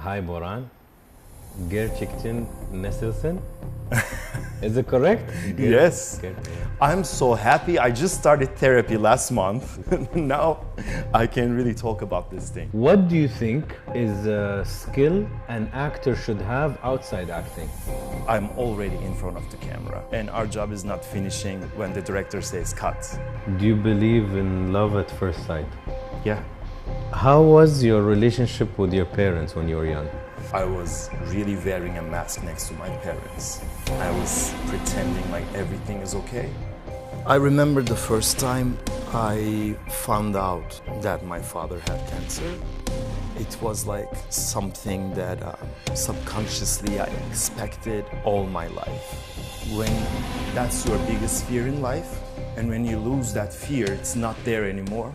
Hi Boran, gerçekten nasılsın? Is it correct? Yes. I'm so happy. I just started therapy last month. Now I can really talk about this thing. What do you think is a skill an actor should have outside acting? I'm already in front of the camera, and our job is not finishing when the director says cut. Do you believe in love at first sight? Yeah. How was your relationship with your parents when you were young? I was really wearing a mask next to my parents. I was pretending like everything is okay. I remember the first time I found out that my father had cancer. It was like something that subconsciously I expected all my life. When that's your biggest fear in life, and when you lose that fear, it's not there anymore.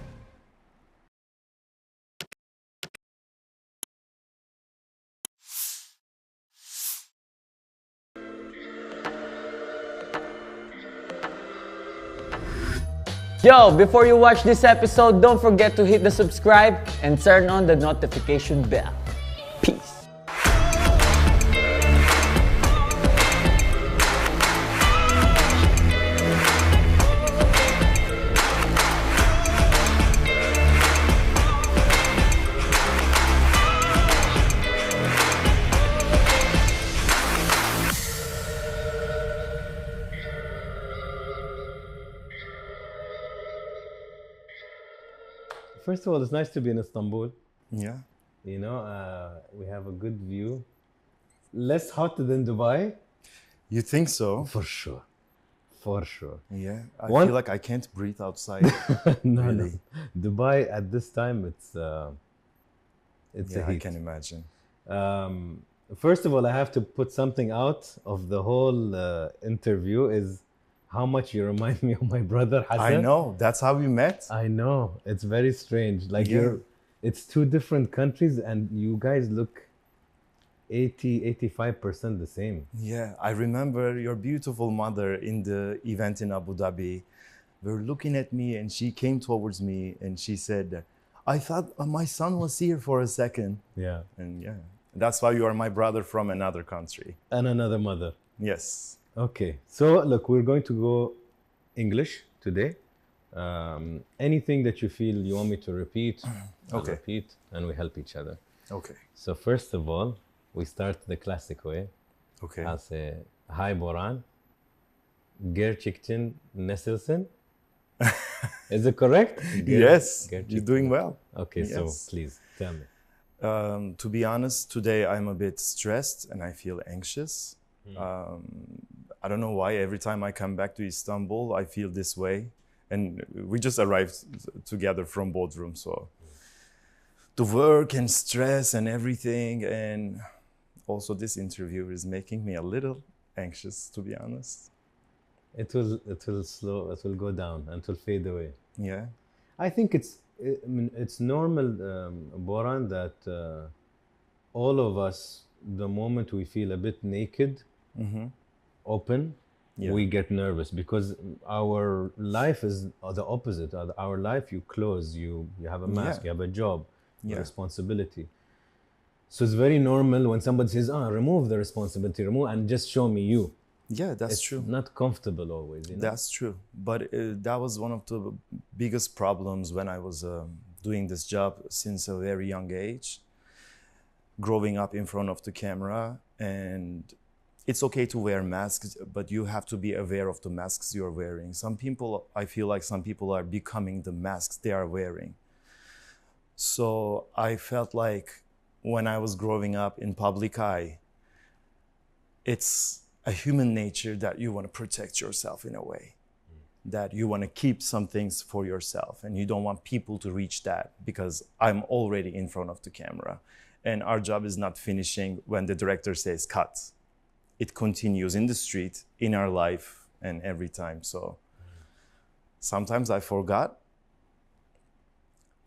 Yo, before you watch this episode, don't forget to hit the subscribe and turn on the notification bell. Peace. First of all, it's nice to be in Istanbul. Yeah. You know, we have a good view. Less hot than Dubai. You think so? For sure. For sure. Yeah. I One- feel like I can't breathe outside. No, Really? no. Dubai at this time, it's Yeah, a I heat. can imagine. First of all, I have to put something out of the whole interview is how much you remind me of my brother Hassan. I know. That's how we met. I know. It's very strange. Like Yeah. it's two different countries and you guys look 85% the same. Yeah, I remember your beautiful mother in the event in Abu Dhabi. Were looking at me and she came towards me and she said, I thought my son was here for a second. Yeah. And yeah, that's why you are my brother from another country. And another mother. Yes. Okay. So look, we're going to go English today. Anything that you feel you want me to repeat, I'll Okay. repeat and we help each other. Okay. So first of all, we start the classic way. Okay. I'll say, Hi Boran, gerçekten nasılsın? Is it correct? Yes, you're Gerçekten. doing well. Okay, so Yes. please tell me. To be honest, today I'm a bit stressed and I feel anxious. I don't know why every time I come back to Istanbul, I feel this way. And we just arrived together from Bodrum, so the work and stress and everything, and also this interview is making me a little anxious, to be honest. It will go down and it will fade away. Yeah. I think it's normal, Boran, that all of us, the moment we feel a bit naked, open, Yeah. we get nervous because our life is the opposite. Our life, you close, you have a mask, Yeah. you have a job, a Yeah. responsibility. So it's very normal when somebody says, remove the responsibility, remove and just show me you. Yeah, that's It's true. not comfortable always, you know? That's true. But that was one of the biggest problems when I was doing this job since a very young age, growing up in front of the camera. And it's okay to wear masks, but you have to be aware of the masks you're wearing. I feel like some people are becoming the masks they are wearing. So I felt like when I was growing up in public eye, it's a human nature that you want to protect yourself in a way, that you want to keep some things for yourself and you don't want people to reach that because I'm already in front of the camera and our job is not finishing when the director says cut. It continues in the street, in our life, and every time. So sometimes I forgot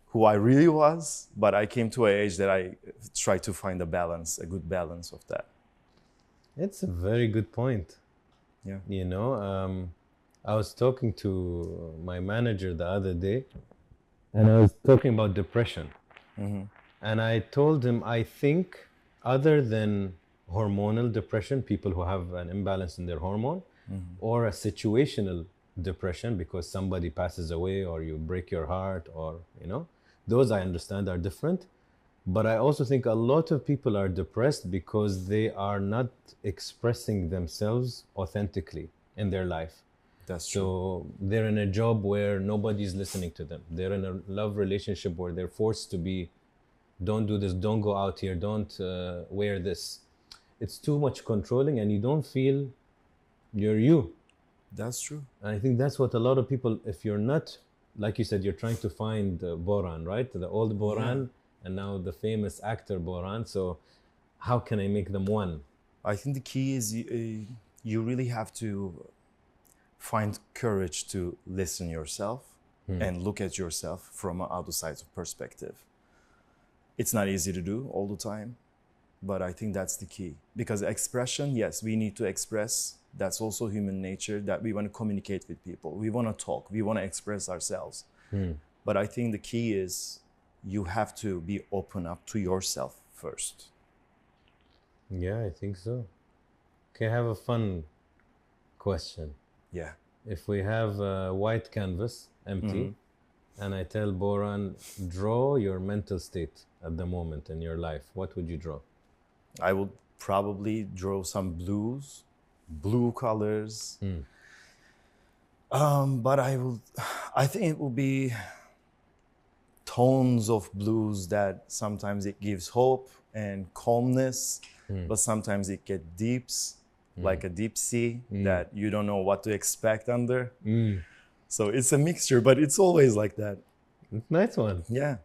who I really was, but I came to an age that I try to find a good balance of that. It's a very good point. Yeah. You know, I was talking to my manager the other day and I was talking about depression. And I told him, I think other than hormonal depression, people who have an imbalance in their hormone, or a situational depression because somebody passes away or you break your heart, or those I understand are different. But I also think a lot of people are depressed because they are not expressing themselves authentically in their life. That's true. So they're in a job where nobody's listening to them. They're in a love relationship where they're forced to be, don't do this, don't go out here, don't wear this. It's too much controlling and you don't feel you're you. That's true. And I think that's what a lot of people, if you're not, like you said, you're trying to find Boran, right? The old Boran and now the famous actor Boran. So how can I make them one? I think the key is you really have to find courage to listen yourself and look at yourself from an outside perspective. It's not easy to do all the time, but I think that's the key. Because expression, yes, we need to express. That's also human nature, that we want to communicate with people. We want to talk. We want to express ourselves. But I think the key is you have to be open up to yourself first. Yeah, I think so. Okay, I have a fun question. Yeah. If we have a white canvas, empty, and I tell Boran, draw your mental state at the moment in your life, what would you draw? I would probably draw some blue colors. But I think it will be tones of blues that sometimes it gives hope and calmness, but sometimes it gets deeps, like a deep sea that you don't know what to expect under. So it's a mixture, but it's always like that. Nice one. Yeah.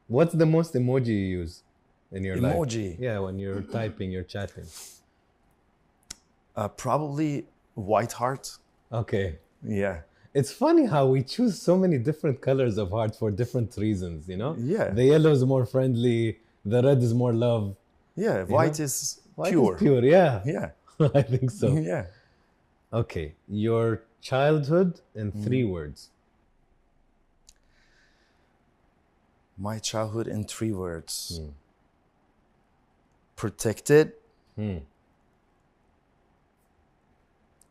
What's the most emoji you use in your life? Emoji? Yeah, when you're typing, you're chatting. Probably white heart. Okay. Yeah. It's funny how we choose so many different colors of heart for different reasons, Yeah. The yellow is more friendly, the red is more love. Yeah, white is White pure. is pure, yeah. Yeah. I think so. Yeah. Okay, your childhood in 3 words. My childhood in 3 words. Protected,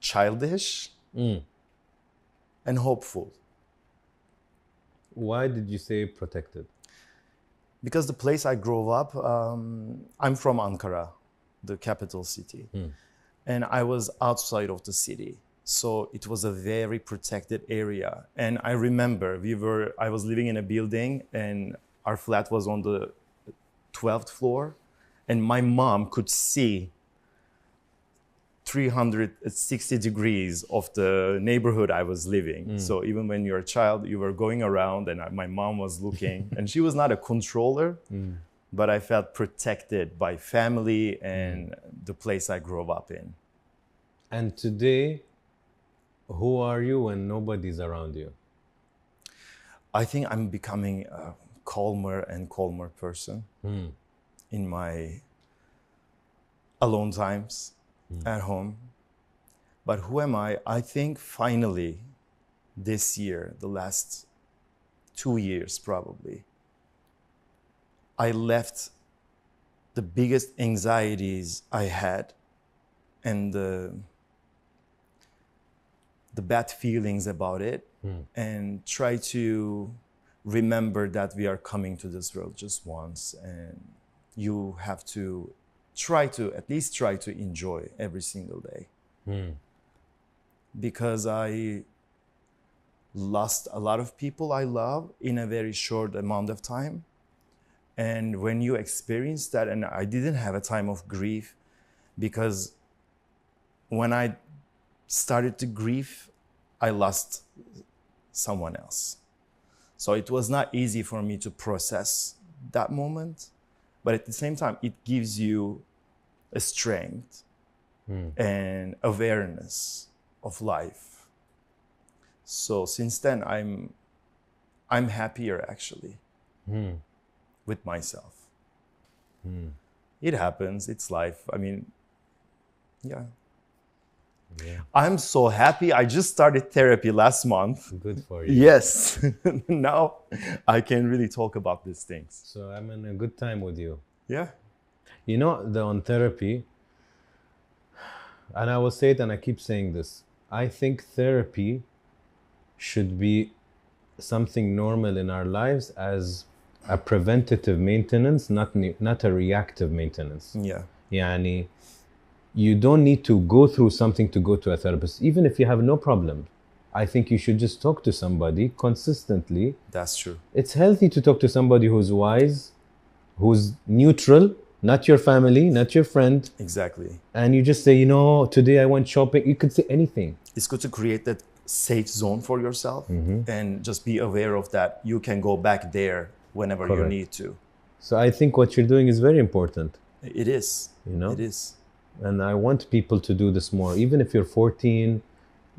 childish, and hopeful. Why did you say protected? Because the place I grew up, I'm from Ankara, the capital city. And I was outside of the city. So it was a very protected area. And I remember I was living in a building and our flat was on the 12th floor. And my mom could see 360 degrees of the neighborhood I was living. So even when you're a child, you were going around and my mom was looking. And she was not a controller, but I felt protected by family and the place I grew up in. And today, who are you when nobody's around you? I think I'm becoming a calmer and calmer person in my alone times at home. But who am I? I think finally this year, the last 2 years probably, I left the biggest anxieties I had and the bad feelings about it and try to remember that we are coming to this world just once and you have to at least try to enjoy every single day. Because I lost a lot of people I love in a very short amount of time. And when you experience that, and I didn't have a time of grief because when I started to grieve, I lost someone else. So it was not easy for me to process that moment. But at the same time, it gives you a strength and awareness of life. So since then, I'm happier actually with myself. It happens. It's life. I mean, yeah. I'm so happy. I just started therapy last month. Good for you. Yes. Now I can really talk about these things. So I'm in a good time with you. Yeah. You know, on therapy, and I will say it and I keep saying this, I think therapy should be something normal in our lives as a preventative maintenance, not a reactive maintenance. Yeah. Yani, you don't need to go through something to go to a therapist, even if you have no problem. I think you should just talk to somebody consistently. That's true. It's healthy to talk to somebody who's wise, who's neutral, not your family, not your friend. Exactly. And you just say, you know, today I went shopping. You could say anything. It's good to create that safe zone for yourself and just be aware of that. You can go back there whenever you need to. So I think what you're doing is very important. It is. You know? It is. And I want people to do this more. Even if you're 14,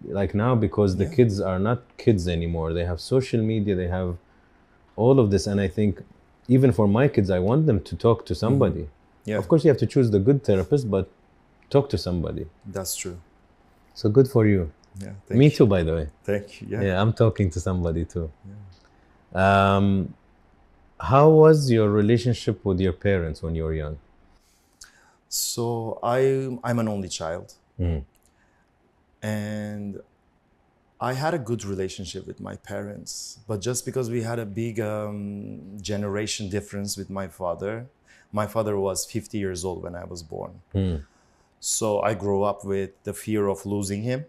like now, because the kids are not kids anymore. They have social media, they have all of this. And I think even for my kids, I want them to talk to somebody. Yeah. Of course, you have to choose the good therapist, but talk to somebody. That's true. So good for you. Yeah. Me too, by the way. Thank you. Yeah. Yeah, I'm talking to somebody too. Yeah. How was your relationship with your parents when you were young? So I'm an only child. And I had a good relationship with my parents. But just because we had a big generation difference with my father was 50 years old when I was born. So I grew up with the fear of losing him.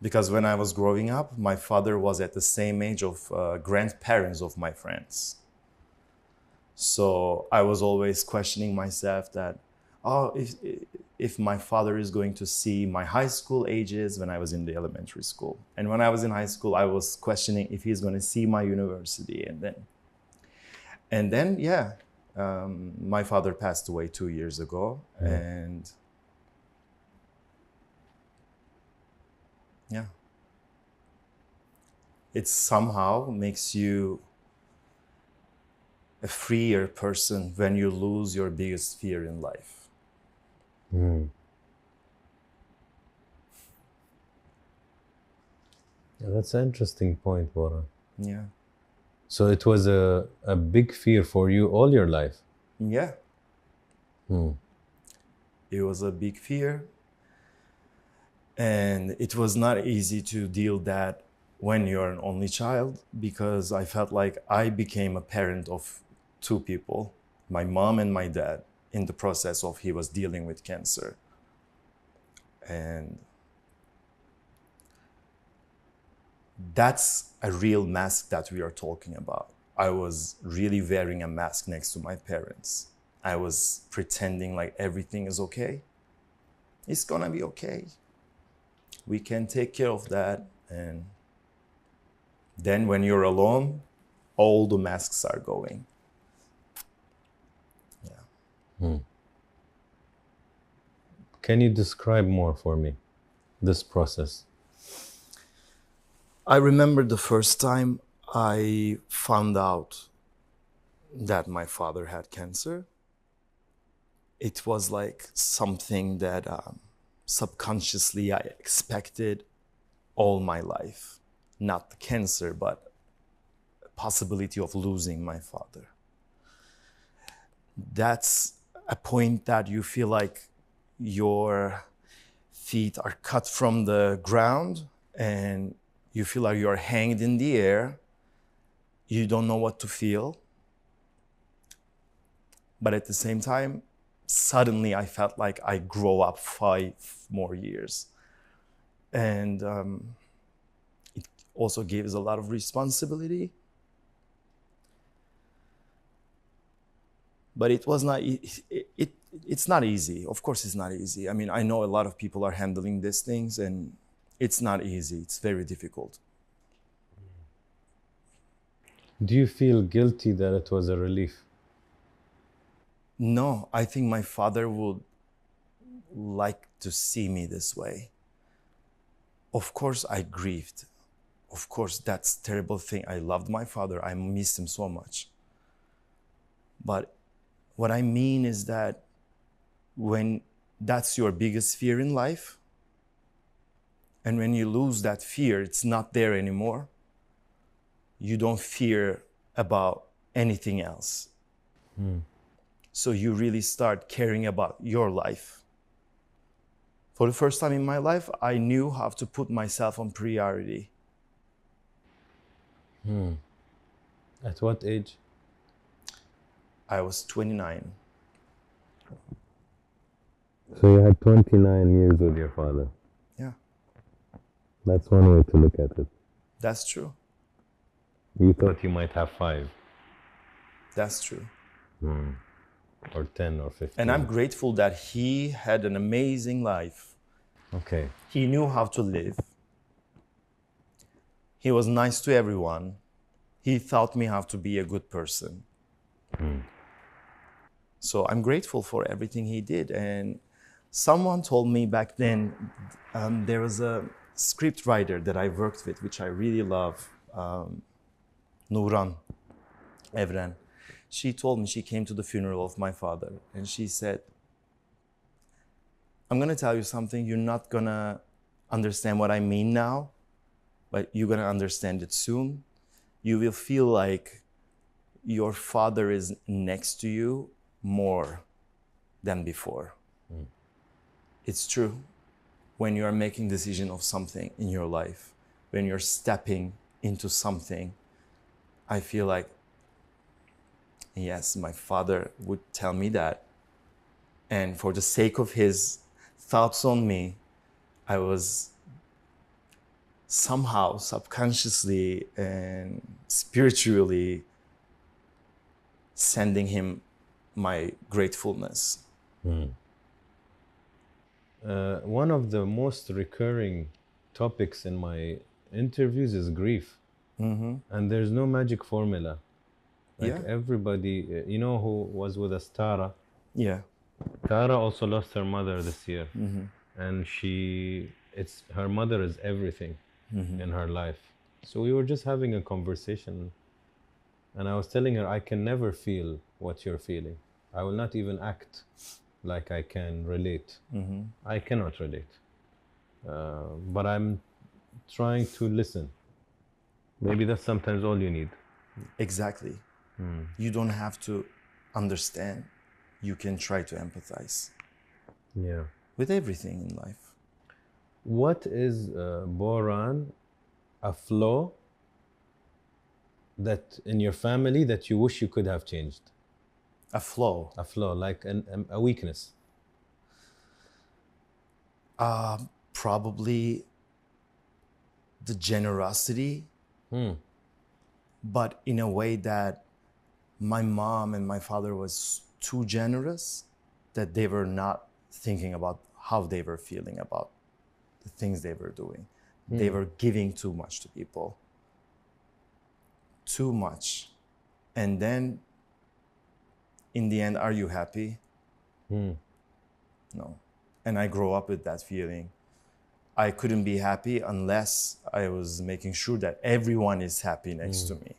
Because when I was growing up, my father was at the same age of grandparents of my friends. So I was always questioning myself that, if my father is going to see my high school ages when I was in the elementary school. And when I was in high school, I was questioning if he's going to see my university. And then, my father passed away 2 years ago. And it somehow makes you a freer person when you lose your biggest fear in life. Yeah, that's an interesting point, Boran. Yeah. So it was a big fear for you all your life? Yeah. It was a big fear. And it was not easy to deal that when you're an only child, because I felt like I became a parent of two people, my mom and my dad, in the process of he was dealing with cancer. And that's a real mask that we are talking about. I was really wearing a mask next to my parents. I was pretending like everything is okay. It's gonna be okay. We can take care of that. And then when you're alone, all the masks are going. Can you describe more for me this process? I remember the first time I found out that my father had cancer. It was like something that subconsciously I expected all my life. Not the cancer, but the possibility of losing my father. That's a point that you feel like your feet are cut from the ground and you feel like you're hanged in the air. You don't know what to feel. But at the same time, suddenly I felt like I grew up 5 more years. And it also gives a lot of responsibility. But it was not, it's not easy. Of course it's not easy. I mean, I know a lot of people are handling these things and it's not easy. It's very difficult. Do you feel guilty that it was a relief? No, I think my father would like to see me this way. Of course I grieved. Of course that's a terrible thing. I loved my father. I missed him so much. But what I mean is that when that's your biggest fear in life, and when you lose that fear, it's not there anymore, you don't fear about anything else. So you really start caring about your life. For the first time in my life, I knew how to put myself on priority. At what age? I was 29. So you had 29 years with your father. Yeah, That's one way to look at it. that's true. You thought you might have 5 That's true. or 10 or 15. And I'm grateful that he had an amazing life. Okay. He knew how to live. He was nice to everyone. He taught me how to be a good person. So I'm grateful for everything he did. And someone told me back then, there was a script writer that I worked with, which I really love, Evren. She told me, she came to the funeral of my father, and she said, I'm gonna tell you something, you're not gonna understand what I mean now, but you're gonna understand it soon. You will feel like your father is next to you more than before. It's true. When you are making decision of something in your life, when you're stepping into something, I feel like, yes, my father would tell me that. And for the sake of his thoughts on me, I was somehow subconsciously and spiritually sending him my gratefulness. One of the most recurring topics in my interviews is grief. And there's no magic formula. Like Yeah. everybody, you know who was with us, Tara? Yeah. Tara also lost her mother this year. And her mother is everything in her life. So we were just having a conversation, and I was telling her, I can never feel what you're feeling. I will not even act like I can relate. I cannot relate. But I'm trying to listen. Maybe that's sometimes all you need. Exactly. You don't have to understand. You can try to empathize Yeah. with everything in life. What is, Boran, a flaw that in your family that you wish you could have changed? A flaw. A flaw, like a weakness. Probably the generosity, but in a way that my mom and my father was too generous, that they were not thinking about how they were feeling about the things they were doing. They were giving too much to people. Too much. And then in the end, are you happy? No. And I grew up with that feeling. I couldn't be happy unless I was making sure that everyone is happy next to me.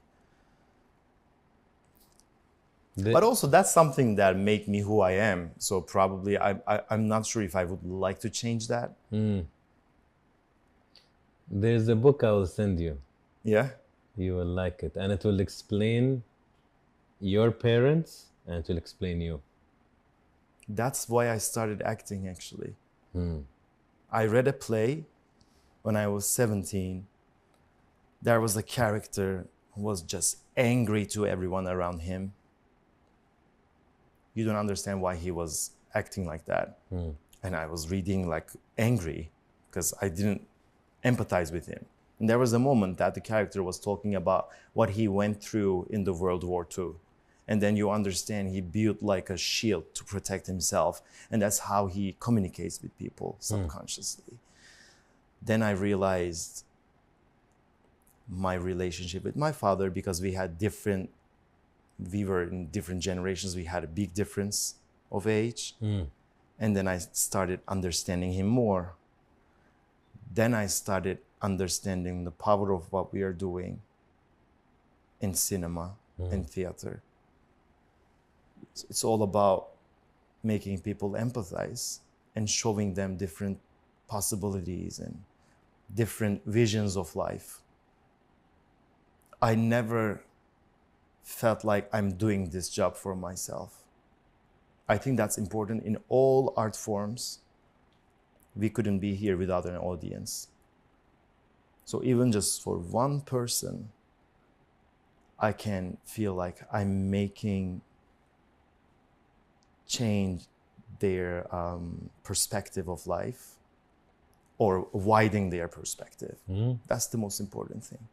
But also that's something that made me who I am. So probably I'm not sure if I would like to change that. There's a book I will send you. Yeah? You will like it. And it will explain your parents and it will explain you. That's why I started acting, actually. I read a play when I was 17. There was a character who was just angry to everyone around him. You don't understand why he was acting like that. And I was reading like angry because I didn't empathize with him. And there was a moment that the character was talking about what he went through in the World War II. And then you understand he built like a shield to protect himself. And that's how he communicates with people subconsciously. Then I realized my relationship with my father, because we were in different generations, we had a big difference of age. And then I started understanding him more. Then I started understanding the power of what we are doing in cinema and theater. It's all about making people empathize and showing them different possibilities and different visions of life. I never felt like I'm doing this job for myself. I think that's important in all art forms. We couldn't be here without an audience. So even just for one person, I can feel like I'm making change their perspective of life or widening their perspective. That's the most important thing.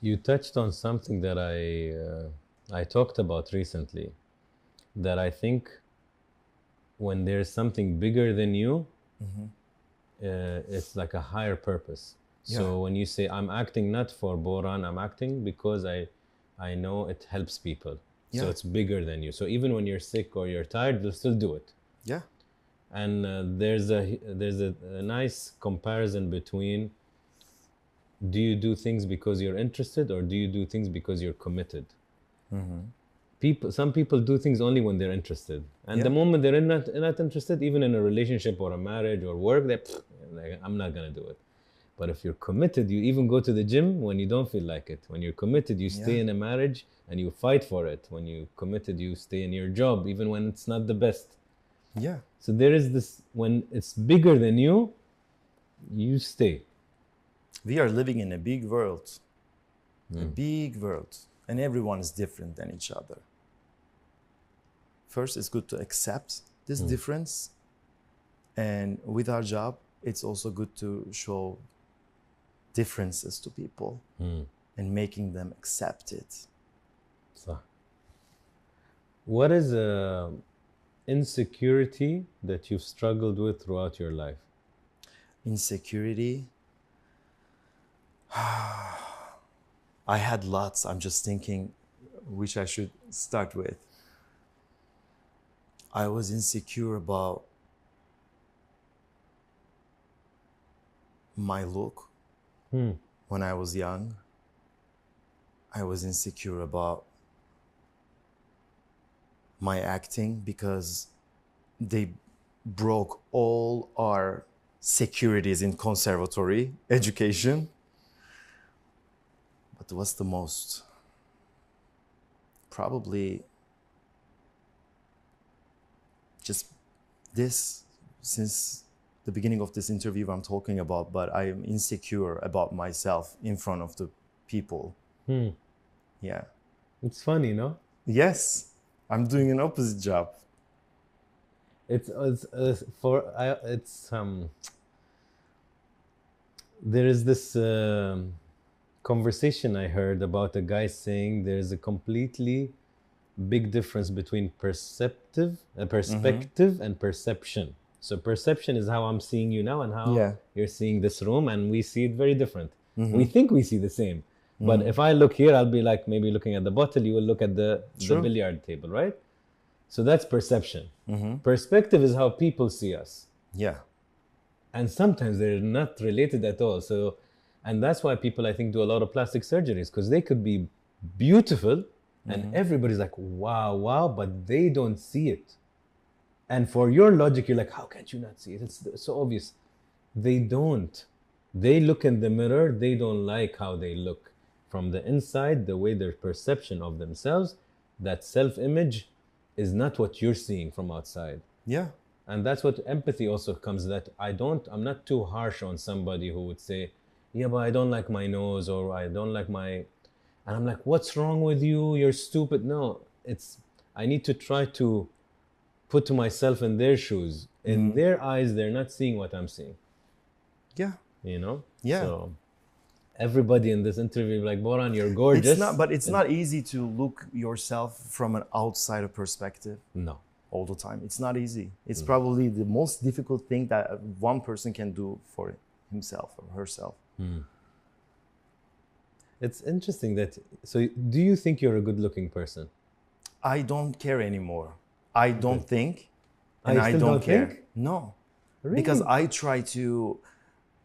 You touched on something that I talked about recently, that I think when there's something bigger than you, it's like a higher purpose. Yeah. So when you say, I'm acting not for Boran, I'm acting because I know it helps people. So Yeah. it's bigger than you. So even when you're sick or you're tired, you'll still do it. Yeah. And there's a nice comparison between, do you do things because you're interested or do you do things because you're committed? Some people do things only when they're interested. And Yeah. the moment they're not interested, even in a relationship or a marriage or work, they're like, I'm not going to do it. But if you're committed, you even go to the gym when you don't feel like it. When you're committed, you stay Yeah. in a marriage and you fight for it. When you're committed, you stay in your job, even when it's not the best. Yeah. So there is this, when it's bigger than you, you stay. We are living in a big world. A big world. And everyone is different than each other. First, it's good to accept this difference. And with our job, it's also good to show differences to people and making them accept it. So, what is a insecurity that you've struggled with throughout your life? Insecurity. I had lots. I'm just thinking which I should start with. I was insecure about my look when I was young. I was insecure about my acting because they broke all our securities in conservatory education. But what's the most? Probably just this, since the beginning of this interview I'm talking about, but I am insecure about myself in front of the people. Yeah. It's funny, no? Yes, I'm doing an opposite job. There is this conversation I heard about a guy saying there's a completely big difference between perspective and perception. So perception is how I'm seeing you now and how you're seeing this room, and we see it very different. We think we see the same. But if I look here, I'll be like maybe looking at the bottle, you will look at the billiard table, right? So that's perception. Perspective is how people see us. Yeah. And sometimes they're not related at all. So, and that's why people, I think, do a lot of plastic surgeries, because they could be beautiful and everybody's like, wow, wow, but they don't see it. And for your logic, you're like, how can't you not see it? It's so obvious. They don't. They look in the mirror, they don't like how they look. From the inside, the way their perception of themselves, that self-image is not what you're seeing from outside. Yeah. And that's what empathy also comes, that I'm not too harsh on somebody who would say, yeah, but I don't like my nose, or I don't like my, and I'm like, what's wrong with you? You're stupid. No, I need to try to put myself in their shoes. In their eyes, they're not seeing what I'm seeing. Yeah. You know? Yeah. So everybody in this interview like, Boran, you're gorgeous. It's not easy to look yourself from an outsider perspective. No. All the time. It's not easy. It's probably the most difficult thing that one person can do for himself or herself. It's interesting that, so do you think you're a good looking person? I don't care anymore. I don't think, and you I still don't care. think? No. Really? Because I try to,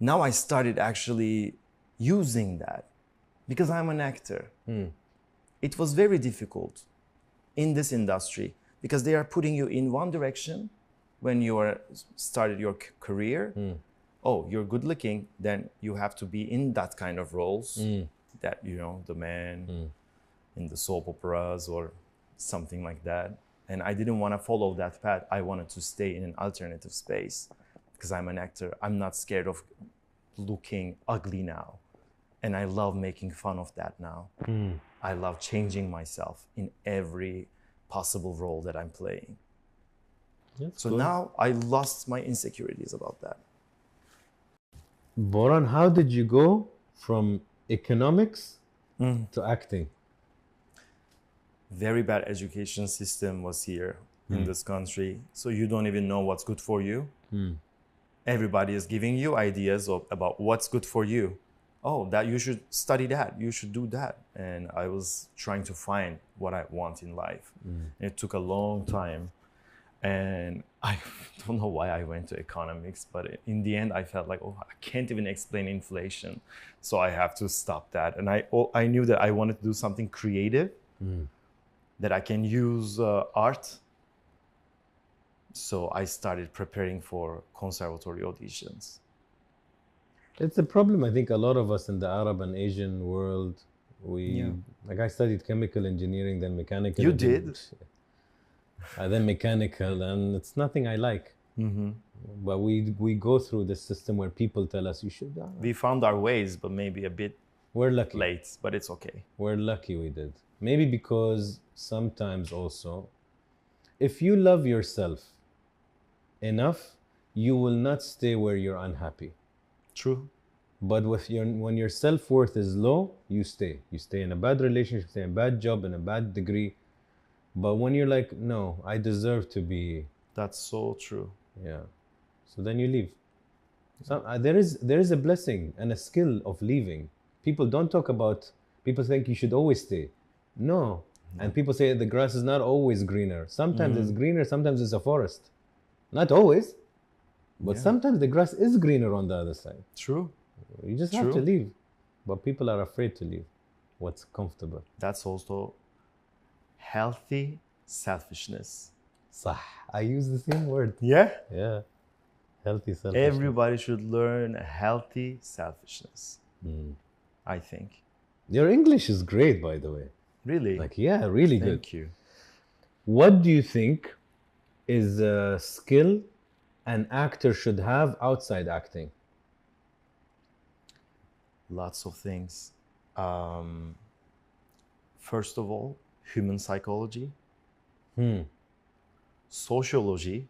now I started actually using that because I'm an actor. It was very difficult in this industry because they are putting you in one direction when you started your career. Oh, you're good looking, then you have to be in that kind of roles that, the man in the soap operas or something like that. And I didn't want to follow that path. I wanted to stay in an alternative space because I'm an actor. I'm not scared of looking ugly now. And I love making fun of that now. I love changing myself in every possible role that I'm playing. That's So good. now I lost my insecurities about that. Boran, how did you go from economics to acting? Very bad education system was here in this country. So you don't even know what's good for you. Everybody is giving you ideas about what's good for you. Oh, that you should study that, you should do that. And I was trying to find what I want in life. It took a long time. And I don't know why I went to economics, but in the end I felt like, oh, I can't even explain inflation. So I have to stop that. And I knew that I wanted to do something creative, that I can use art. So I started preparing for conservatory auditions. It's a problem, I think, a lot of us in the Arab and Asian world. Like I studied chemical engineering, then mechanical. You did? Then mechanical, and it's nothing I like. But we go through this system where people tell us you should. We found our ways, but maybe a bit We're lucky. late, but it's okay. We're lucky we did. Maybe because sometimes also, if you love yourself enough, you will not stay where you're unhappy. True. But when your self-worth is low, you stay. You stay in a bad relationship, stay in a bad job, in a bad degree. But when you're like, no, I deserve to be, That's so true. yeah. So then you leave. So, there is a blessing and a skill of leaving. People don't talk about, people think you should always stay. No. And people say the grass is not always greener. Sometimes it's greener, sometimes it's a forest. Not always. But sometimes the grass is greener on the other side. True. You just have to leave. But people are afraid to leave what's comfortable. That's also healthy selfishness. صح. I use the same word. Yeah. Yeah. Healthy selfishness. Everybody should learn healthy selfishness, I think. Your English is great, by the way. Really? Like, yeah, really good. Thank you. What do you think is a skill an actor should have outside acting? Lots of things. First of all, human psychology, sociology,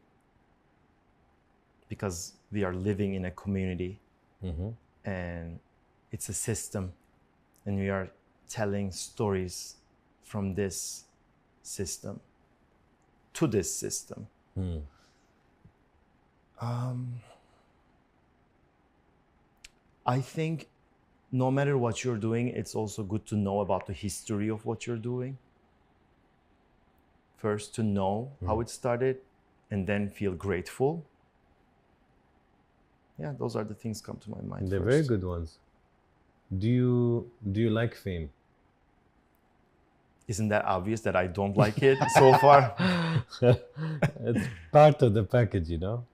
because we are living in a community and it's a system, and we are telling stories from this system to this system. I think no matter what you're doing, it's also good to know about the history of what you're doing. First, to know how it started, and then feel grateful. Yeah, those are the things come to my mind. They're first. very good ones. Do you like fame? Isn't that obvious that I don't like it so far? It's part of the package, you know?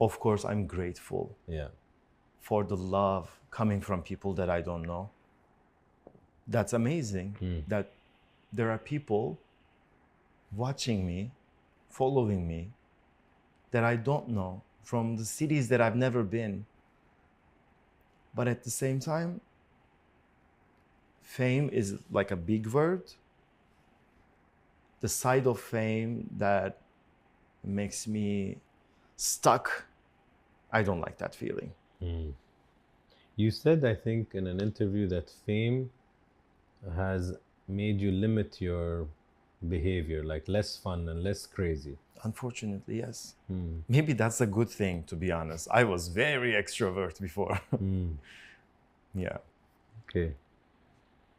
Of course, I'm grateful Yeah. for the love coming from people that I don't know. That's amazing that there are people watching me, following me, that I don't know, from the cities that I've never been. But at the same time, fame is like a big word. The side of fame that makes me stuck, I don't like that feeling. You said, I think, in an interview that fame has made you limit your behavior, like less fun and less crazy. Unfortunately, yes. Maybe that's a good thing, to be honest. I was very extrovert before. Yeah. Okay.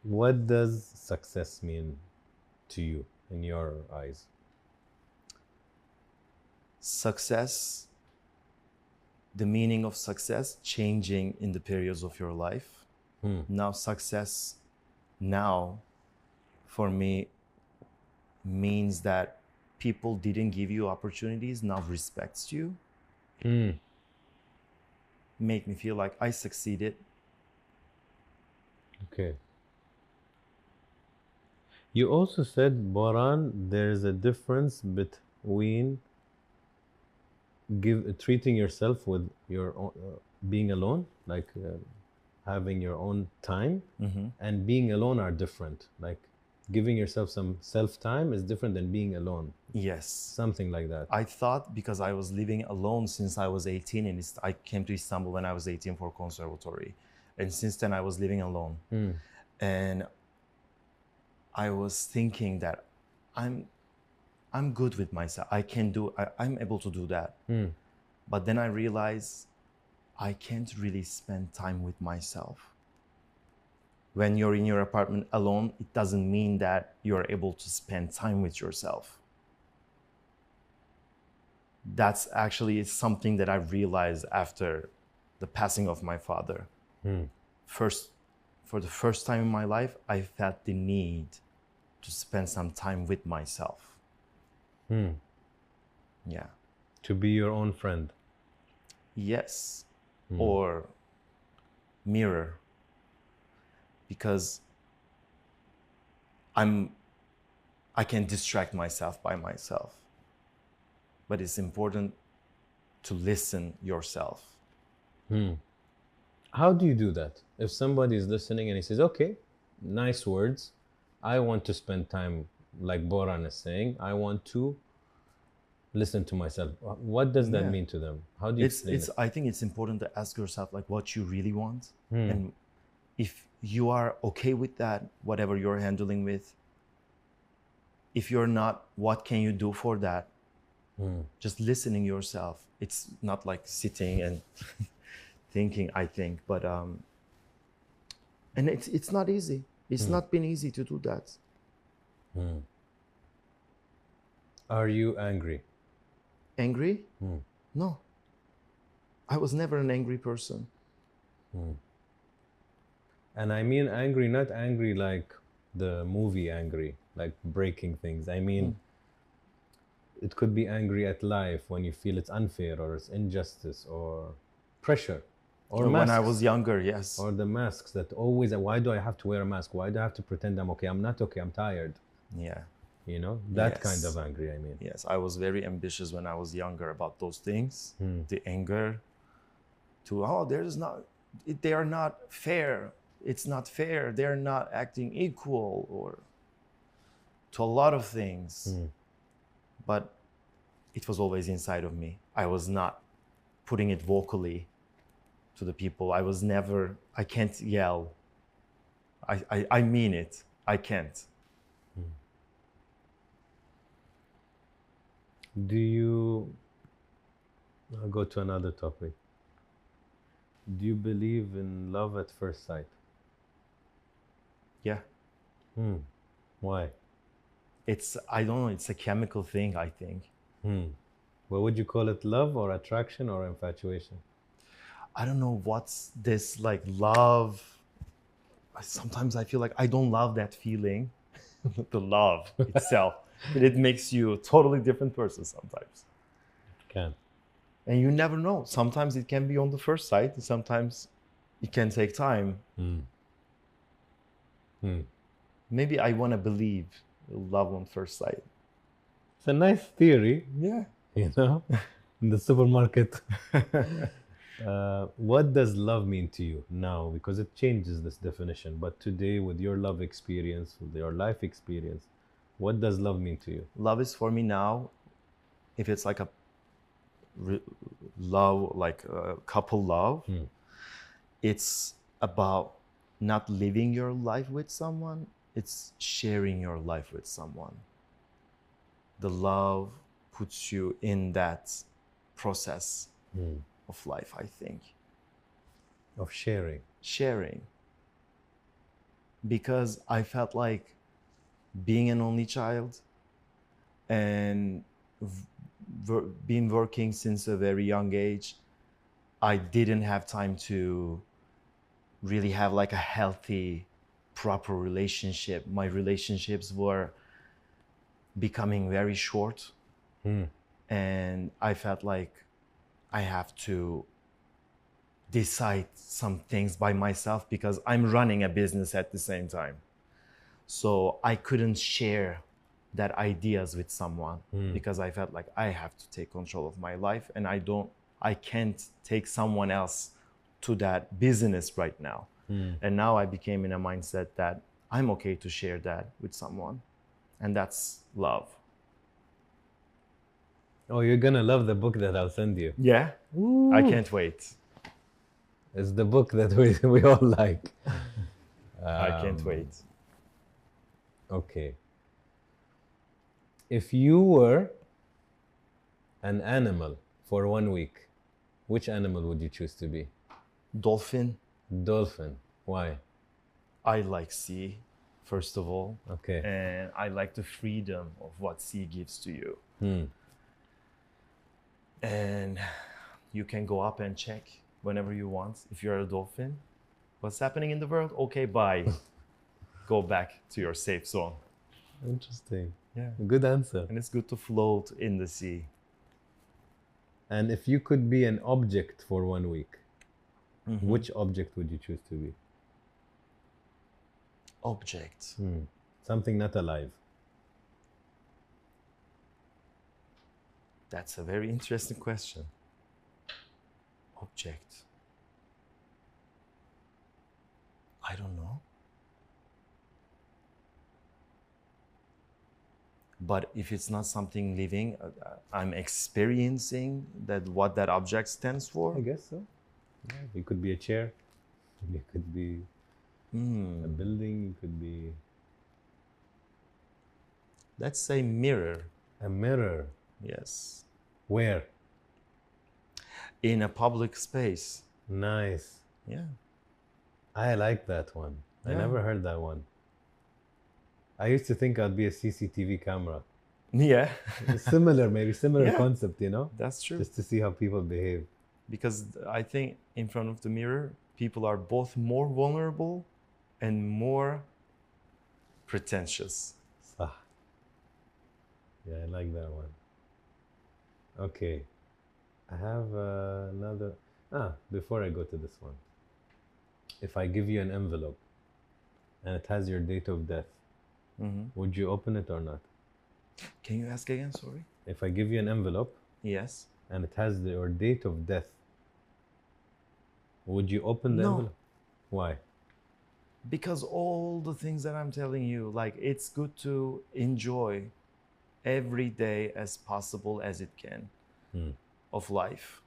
What does success mean to you in your eyes? Success, the meaning of success changing in the periods of your life. Now, success now for me means that people didn't give you opportunities, now respects you. Make me feel like I succeeded. Okay. You also said, Boran, there is a difference between treating yourself with your own, being alone, like having your own time, and being alone are different. Like giving yourself some self-time is different than being alone. Yes. Something like that. I thought because I was living alone since I was 18, and I came to Istanbul when I was 18 for conservatory. And since then I was living alone. And I was thinking that I'm good with myself. I'm able to do that. But then I realized I can't really spend time with myself. When you're in your apartment alone, it doesn't mean that you're able to spend time with yourself. That's actually something that I realized after the passing of my father. For the first time in my life, I felt the need to spend some time with myself. Yeah. To be your own friend. Yes. Or mirror. Because I can distract myself by myself. But it's important to listen yourself. How do you do that? If somebody is listening and he says, okay, nice words, I want to spend time, like Boran is saying, I want to listen to myself. What does that mean to them? How do you explain it? I think it's important to ask yourself like what you really want. And if you are okay with that, whatever you're handling with, if you're not, what can you do for that? Just listening yourself. It's not like sitting and thinking, I think, but and it's not easy. It's not been easy to do that. Are you angry? Angry? No. I was never an angry person. And I mean angry, not angry like the movie Angry, like breaking things. I mean, it could be angry at life when you feel it's unfair or it's injustice or pressure. Or when I masks. was younger, yes. Or the masks that always, why do I have to wear a mask? Why do I have to pretend I'm okay? I'm not okay, I'm tired. Yeah. You know, that Yes. kind of angry, I mean. Yes, I was very ambitious when I was younger about those things. The anger to, they are not fair. It's not fair. They're not acting equal, or to a lot of things. But it was always inside of me. I was not putting it vocally to the people. I can't yell. I mean it. I can't. I'll go to another topic. Do you believe in love at first sight? Yeah. Why? I don't know, it's a chemical thing, I think. Well, would you call it love or attraction or infatuation? I don't know what's this like love. Sometimes I feel like I don't love that feeling, the love itself. But it makes you a totally different person sometimes. It can. And you never know. Sometimes it can be on the first sight, and sometimes it can take time. Maybe I want to believe love on first sight. It's a nice theory. Yeah. You know, in the supermarket. What does love mean to you now? Because it changes this definition. But today, with your love experience, with your life experience, what does love mean to you? Love is for me now, if it's like a love, like a couple love, it's about not living your life with someone, it's sharing your life with someone. The love puts you in that process of life, I think. Of sharing. Sharing. Because I felt like being an only child and been working since a very young age, I didn't have time to really have like a healthy, proper relationship. My relationships were becoming very short. And I felt like I have to decide some things by myself because I'm running a business at the same time. So I couldn't share that ideas with someone because I felt like I have to take control of my life, and I can't take someone else to that business right now. And now I became in a mindset that I'm okay to share that with someone, and that's love. Oh, you're gonna love the book that I'll send you. Yeah, I can't wait. It's the book that we all like. I can't wait. Okay. If you were an animal for 1 week, which animal would you choose to be? Dolphin. Dolphin. Why? I like sea, first of all. Okay. And I like the freedom of what sea gives to you. And you can go up and check whenever you want. If you're a dolphin, what's happening in the world? Okay, bye. Go back to your safe zone. Interesting. Yeah. Good answer. And it's good to float in the sea. And if you could be an object for 1 week, which object would you choose to be? Object. Something not alive. That's a very interesting question. Object. I don't know. But if it's not something living, I'm experiencing that what that object stands for. I guess so. Yeah, it could be a chair. It could be a building. It could be Let's say mirror. a mirror. Yes. Where? In a public space. Nice. Yeah. I like that one. I Yeah. never heard that one. I used to think I'd be a CCTV camera. Yeah. Similar, maybe similar Yeah. concept, you know? That's true. Just to see how people behave. Because I think in front of the mirror, people are both more vulnerable and more pretentious. Sah. Yeah, I like that one. Okay. I have another. Before I go to this one. If I give you an envelope and it has your date of death, would you open it or not? Can you ask again? Sorry. If I give you an envelope Yes. and it has your date of death, would you open the No. envelope? Why? Because all the things that I'm telling you, like it's good to enjoy every day as possible as it can of life.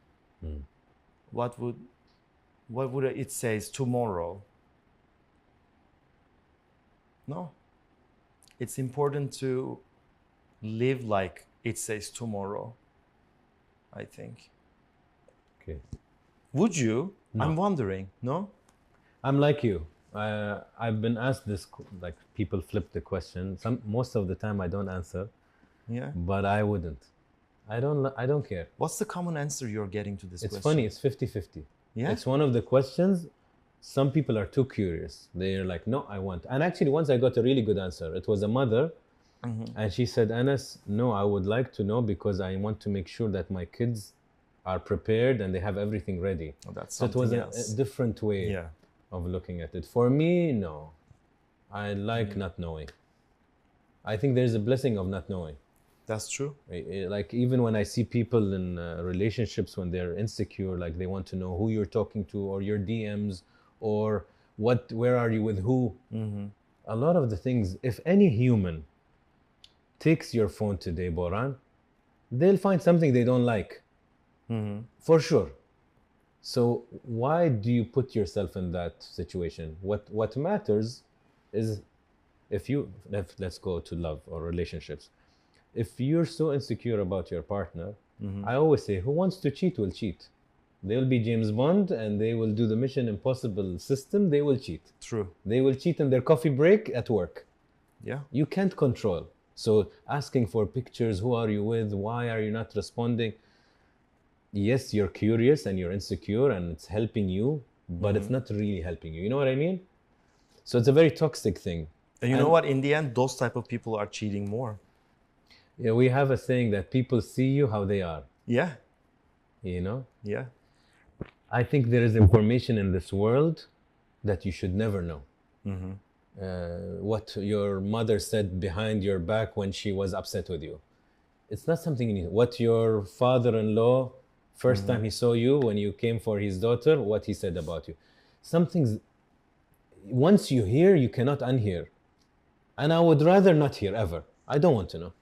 What would it says tomorrow? No. It's important to live like it says tomorrow, I think. Okay. Would you? No. I'm wondering. No? I'm like you. I've been asked this, like people flip the question. Most of the time I don't answer, Yeah. but I wouldn't. I don't care. What's the common answer you're getting to this It's question? funny, it's 50-50. Yeah. It's one of the questions. Some people are too curious. They're like, no, I want. And actually, once I got a really good answer. It was a mother, and she said, Anas, no, I would like to know because I want to make sure that my kids are prepared and they have everything ready. Oh, that's So it was something a else. different way Yeah. of looking at it. For me, no. I like not knowing. I think there's a blessing of not knowing. That's true. Like even when I see people in relationships when they're insecure, like they want to know who you're talking to or your DMs or where are you with who. A lot of the things, if any human takes your phone today, Boran, they'll find something they don't like, for sure. So why do you put yourself in that situation? What matters is let's go to love or relationships. If you're so insecure about your partner, I always say, who wants to cheat will cheat. They will be James Bond and they will do the Mission Impossible system. They will cheat. True. They will cheat in their coffee break at work. Yeah. You can't control. So asking for pictures, who are you with? Why are you not responding? Yes, you're curious and you're insecure and it's helping you, but it's not really helping you. You know what I mean? So it's a very toxic thing. And you know what? In the end, those type of people are cheating more. Yeah, we have a saying that people see you how they are, Yeah. you know? Yeah. I think there is information in this world that you should never know. what your mother said behind your back when she was upset with you. It's not something you need. What your father-in-law, first time he saw you, when you came for his daughter, what he said about you. Something's, once you hear, you cannot unhear. And I would rather not hear ever. I don't want to know.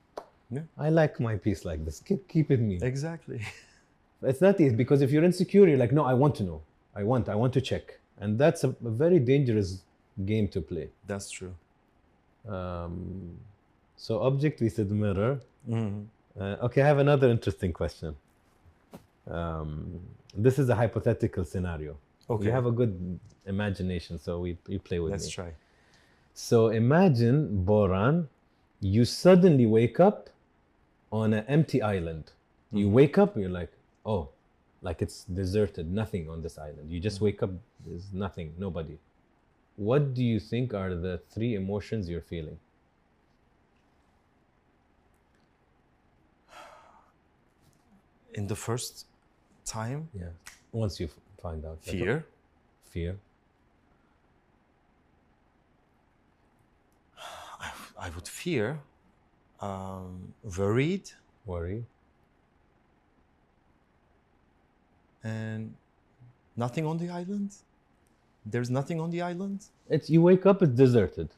Yeah. I like my peace like this. Keep it me. Exactly. It's not easy, because if you're insecure, you're like, no, I want to know. I want to check. And that's a very dangerous game to play. That's true. So object, we said mirror. Okay, I have another interesting question. This is a hypothetical scenario. Okay. You have a good imagination, so we play with me. Let's try. So imagine, Boran, you suddenly wake up on an empty island. You wake up, you're like, oh, like it's deserted, nothing on this island. You just wake up, there's nothing, nobody. What do you think are the 3 emotions you're feeling? In the first time, Yeah. Once you find out. fear. Fear. I would fear, worried, Worry. and nothing on the island. There's nothing on the island. It's, you wake up, it's deserted.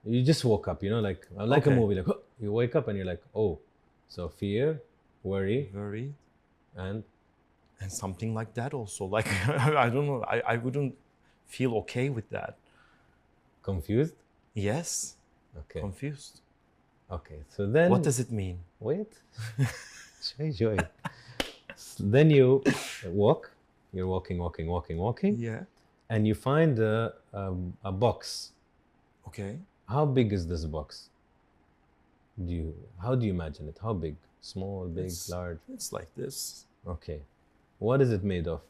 You just woke up, like a Okay. movie, like you wake up and you're like, oh, so fear, worry, Worried, and and something like that also. Like I don't know. I wouldn't feel okay with that. confused. Yes. Okay. Confused. Okay. So then, What does it mean? wait? Joy. Then you walk. You're walking, Yeah. and you find a box. Okay. How big is this box? How do you imagine it? How big? Small, big, It's- large? It's like this. Okay. What is it made of?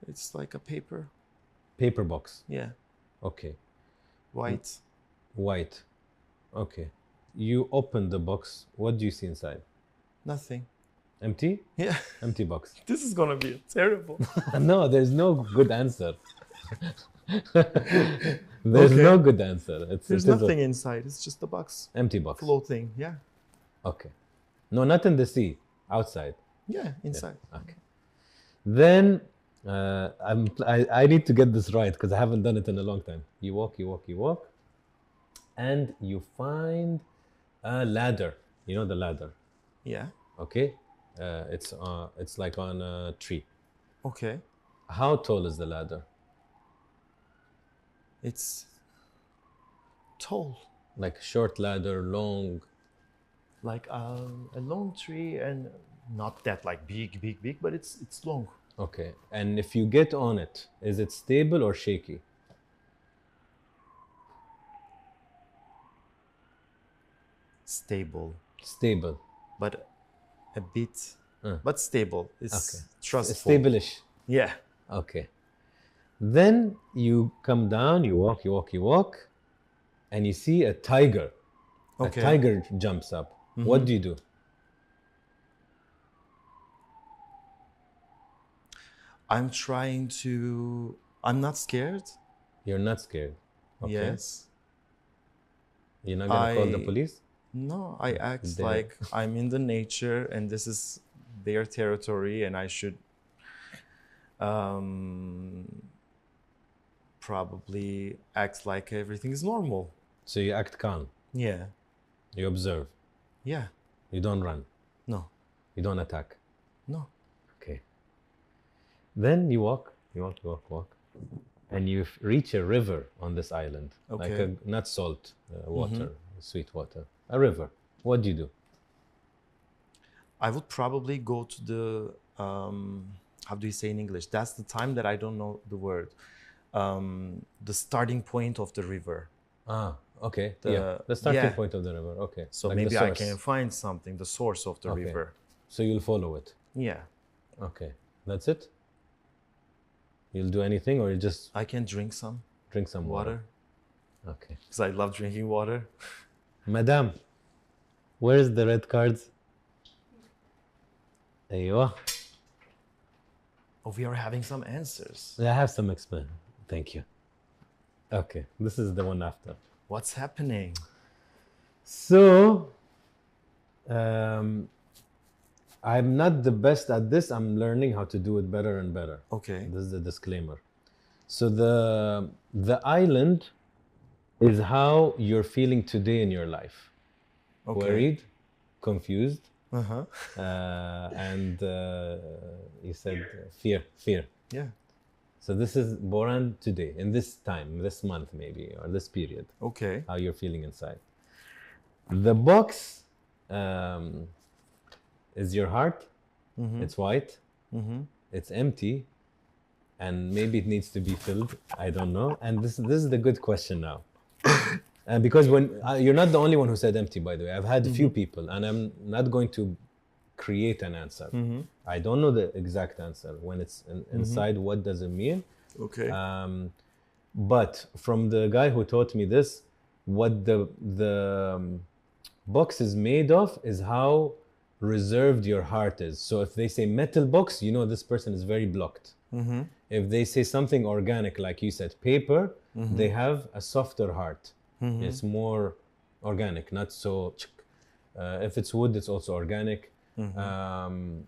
It's like a paper. Paper box. Yeah. Okay. White. White. Okay. You open the box. What do you see inside? Nothing. Empty? Yeah. Empty box. This is gonna be terrible. No, there's no good answer. There's Okay. no good answer. There's it is a nothing inside. It's just a box. empty box. Floating. Yeah. Okay. No, not in the sea. Outside. Yeah. Inside. Okay. Then I need to get this right because I haven't done it in a long time. You walk, and you find a ladder. You know the ladder, Yeah. okay? It's like on a tree. Okay. How tall is the ladder? It's tall. Like short ladder, long. Like a long tree, and not that like big, but it's long. Okay. And if you get on it, is it stable or shaky? Stable, Stable. but a bit, but stable. It's Okay. trustful. Stable-ish. Yeah. Okay. Then you come down, you walk, and you see a tiger. Okay. A tiger jumps up. What do you do? I'm not scared. You're not scared. Okay. Yes. You're not gonna call the I- police? No, I act They- like I'm in the nature and this is their territory and I should probably act like everything is normal. So you act calm. Yeah. You observe. Yeah. You don't run. No. You don't attack. No. Okay. Then you walk, and you reach a river on this island, like Okay. not salt water, sweet water, a river. What do you do? I would probably go to the how do you say in English? That's the time that I don't know the word. The starting point of the river. Ah, okay. The- the starting yeah. point of the river. Okay. So Like the maybe I source. can find something, the source of the Okay. river. So you'll follow it. Yeah. Okay. That's it? You'll do anything, or you just I can drink some drink some water? water Okay. because I love drinking water. Madam, where's the red cards? Aywa. Oh, we are having some answers. I have some explain. Thank you. Okay, this is the one after. What's happening? So, I'm not the best at this. I'm learning how to do it better and better. Okay. This is the disclaimer. So the island is how you're feeling today in your life. Okay. Worried, confused, Uh-huh. and you said fear. Yeah. So this is Boran today, in this time, this month maybe, or this period, Okay. how you're feeling inside. The box is your heart. It's white. It's empty. And maybe it needs to be filled. I don't know. And this is the good question now. And because you're not the only one who said empty, by the way. I've had a few people, and I'm not going to create an answer. I don't know the exact answer. When it's inside, what does it mean? Okay. But from the guy who taught me this, what the box is made of is how reserved your heart is. So if they say metal box, you know this person is very blocked. If they say something organic, like you said, paper, they have a softer heart. It's more organic, not so. If it's wood, it's also organic. And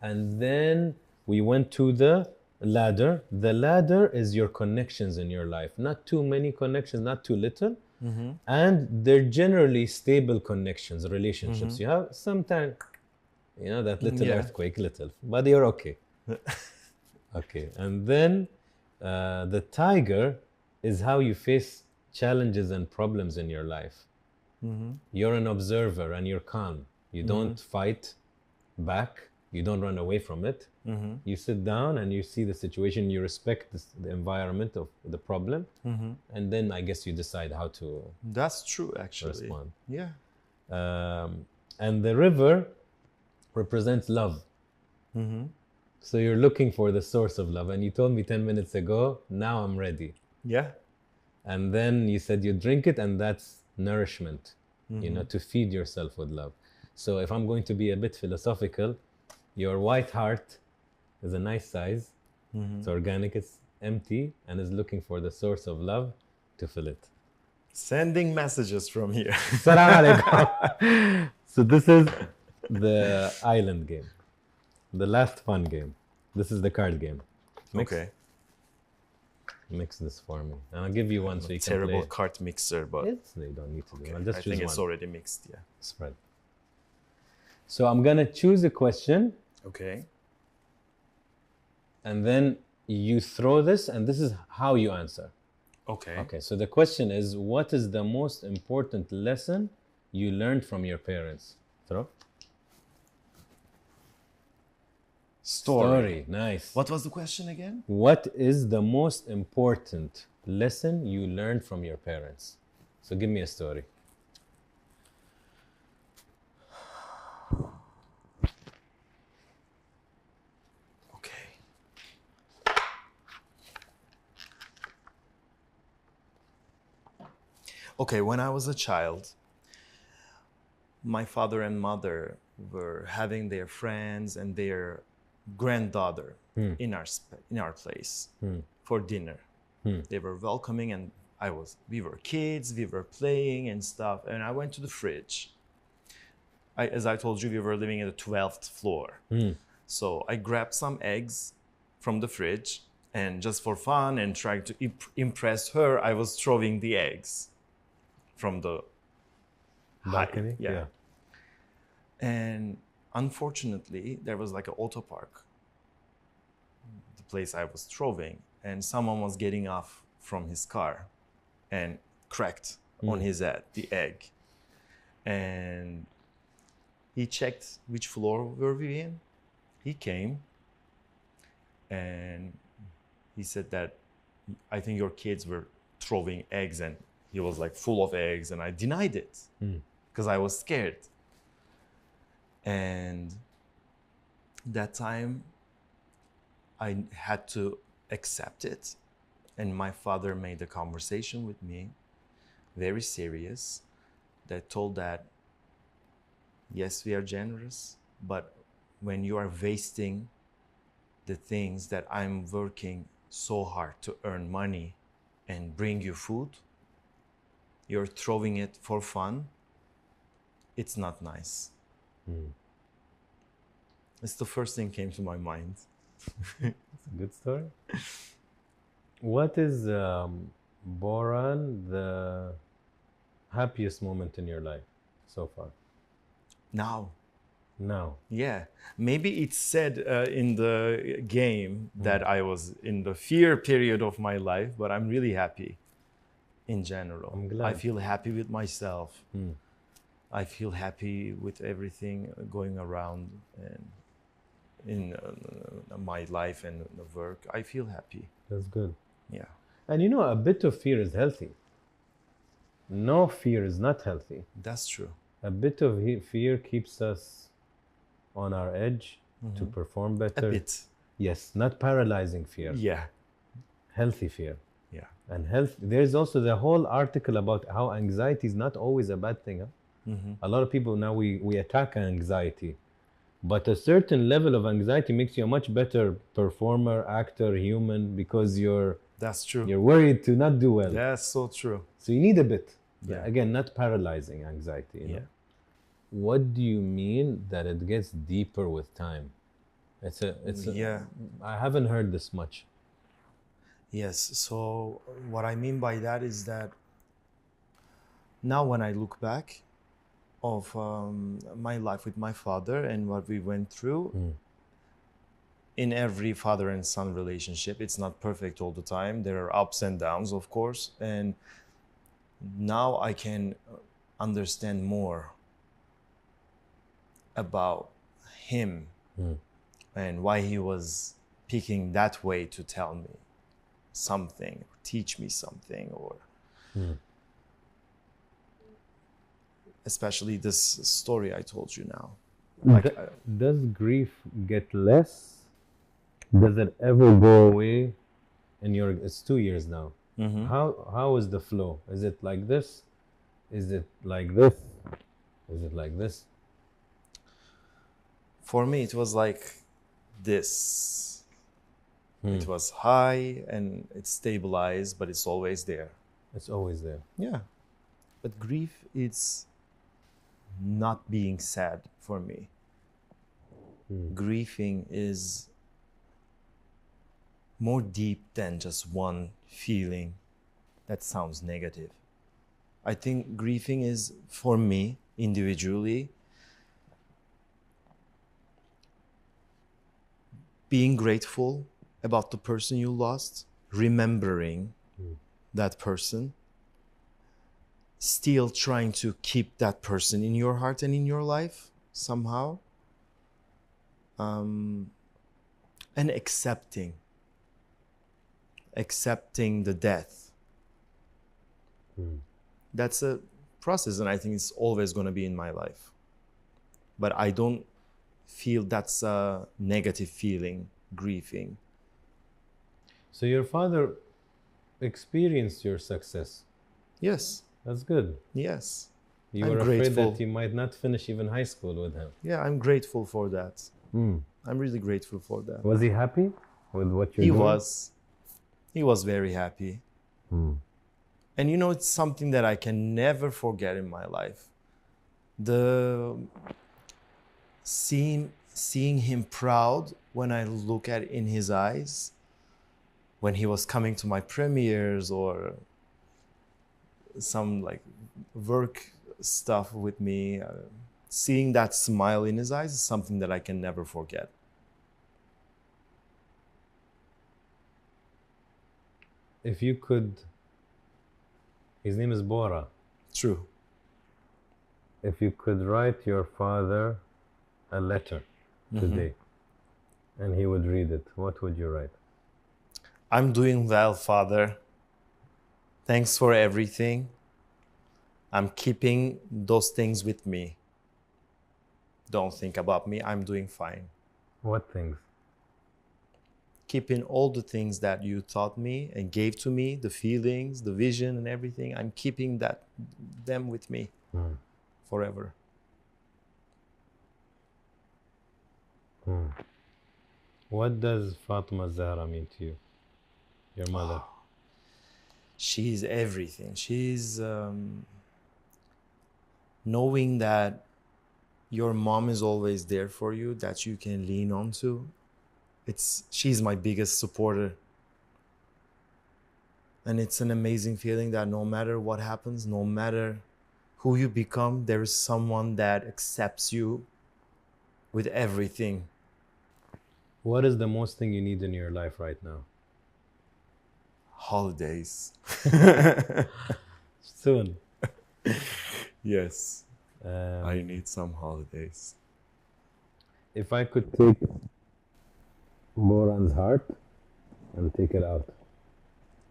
then we went to the ladder. The ladder is your connections in your life. Not too many connections, not too little. And they're generally stable connections, relationships. You have sometimes, that little earthquake, but you're okay. Okay, and then the tiger is how you face challenges and problems in your life. You're an observer and you're calm. You don't fight back. You don't run away from it. You sit down and you see the situation. You respect the environment of the problem. And then I guess you decide how to That's true, actually. respond. Yeah. And the river represents love. So you're looking for the source of love. And you told me 10 minutes ago, now I'm ready. Yeah. And then you said you drink it, and that's nourishment, to feed yourself with love. So if I'm going to be a bit philosophical, your white heart is a nice size. It's organic, it's empty, and is looking for the source of love to fill it. Sending messages from here. Salam alaikum. So this is the island game. The last fun game. This is the card game. Okay. Mix this for me. And I'll give you one so you can Terrible play. card mixer, but They don't need to do. okay. I'll just I choose think one. it's already mixed. Yeah. Spread. So I'm gonna choose a question, Okay. and then you throw this, and this is how you answer. Okay. Okay. So the question is, what is the most important lesson you learned from your parents? Throw. Story. Nice. What was the question again? What is the most important lesson you learned from your parents? So give me a story. Okay. Okay, when I was a child, my father and mother were having their friends and their granddaughter in our place for dinner. They were welcoming, and we were kids, we were playing and stuff, and I went to the fridge. As I told you, we were living at the 12th floor. So I grabbed some eggs from the fridge, and just for fun and trying to impress her, I was throwing the eggs from the Balcony? Yeah. And unfortunately, there was like an auto park, the place I was throwing, and someone was getting off from his car and cracked on his head the egg. And he checked which floor were we in. He came and he said that, I think your kids were throwing eggs, and he was like full of eggs, and I denied it because I was scared. And that time I had to accept it, and my father made a conversation with me, very serious, that told that yes, we are generous, but when you are wasting the things that I'm working so hard to earn money and bring you food, you're throwing it for fun, it's not nice. It's the first thing came to my mind. It's a good story. What is, Boran, the happiest moment in your life so far? Now, Yeah. maybe it's said in the game that I was in the fear period of my life, but I'm really happy in general. I'm glad. I feel happy with myself. I feel happy with everything going around and in my life and the work. I feel happy. That's good. Yeah. And you know, a bit of fear is healthy. No fear is not healthy. That's true. A bit of fear keeps us on our edge to perform A better. bit. Yes, not paralyzing fear. Yeah. Healthy fear. Yeah. And there's also the whole article about how anxiety is not always a bad thing. Huh? A lot of people now, we attack anxiety, but a certain level of anxiety makes you a much better performer, actor, human, because That's true. you're worried to not do well. That's so true. So you need a bit. Yeah. Again, not paralyzing anxiety. You know? Yeah. What do you mean that it gets deeper with time? Yeah. I haven't heard this much. Yes. So what I mean by that is that now when I look back of my life with my father and what we went through, in every father and son relationship, it's not perfect all the time. There are ups and downs, of course. And now I can understand more about him and why he was picking that way to tell me something, teach me something, or especially this story I told you now. Does grief get less? Does it ever go away? It's 2 years now. How is the flow? Is it like this? Is it like this? Is it like this? For me, it was like this. It was high and it's stabilized, but it's always there. It's always there. Yeah. But grief, it's not being sad for me. Grieving is more deep than just one feeling that sounds negative. I think grieving is, for me, individually, being grateful about the person you lost, remembering that person, still trying to keep that person in your heart and in your life somehow, and accepting the death. That's a process, and I think it's always going to be in my life. But I don't feel that's a negative feeling, grieving. So your father experienced your success. Yes. That's good. Yes. You I'm were afraid grateful. that you might not finish even high school with him. Yeah, I'm grateful for that. I'm really grateful for that. Was he happy with what you're He doing? was. He was very happy. And you know, it's something that I can never forget in my life. Seeing him proud when I look at in his eyes, when he was coming to my premieres or some like work stuff with me, seeing that smile in his eyes is something that I can never forget. If you could, his name is Bora. True. If you could write your father a letter today and he would read it, what would you write? I'm doing well, Father. Thanks for everything. I'm keeping those things with me. Don't think about me. I'm doing fine. What things? Keeping all the things that you taught me and gave to me, the feelings, the vision and everything. I'm keeping them with me forever. What does Fatma Zahra mean to you? Your mother. She's everything. She's knowing that your mom is always there for you, that you can lean on to. She's my biggest supporter. And it's an amazing feeling that no matter what happens, no matter who you become, there is someone that accepts you with everything. What is the most thing you need in your life right now? Holidays. Soon. Yes. I need some holidays. If I could take Boran's heart and take it out,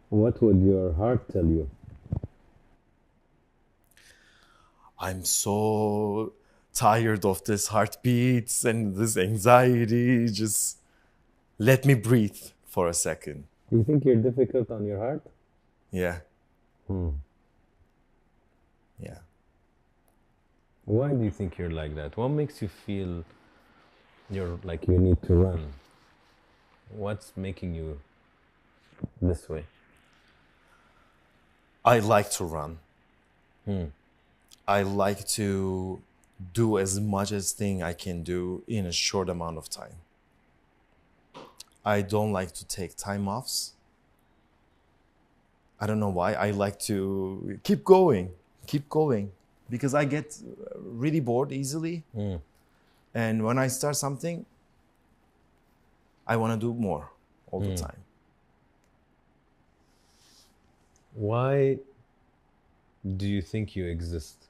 what would your heart tell you? I'm so tired of this heartbeats and this anxiety. Just let me breathe for a second. Do you think you're difficult on your heart? Yeah. Hmm. Yeah. Why do you think you're like that? What makes you feel you're like you need to run? What's making you this way? I like to run. Hmm. I like to do as much as thing I can do in a short amount of time. I don't like to take time offs. I don't know why. I like to keep going, because I get really bored easily. Mm. And when I start something, I want to do more all the time. Why do you think you exist?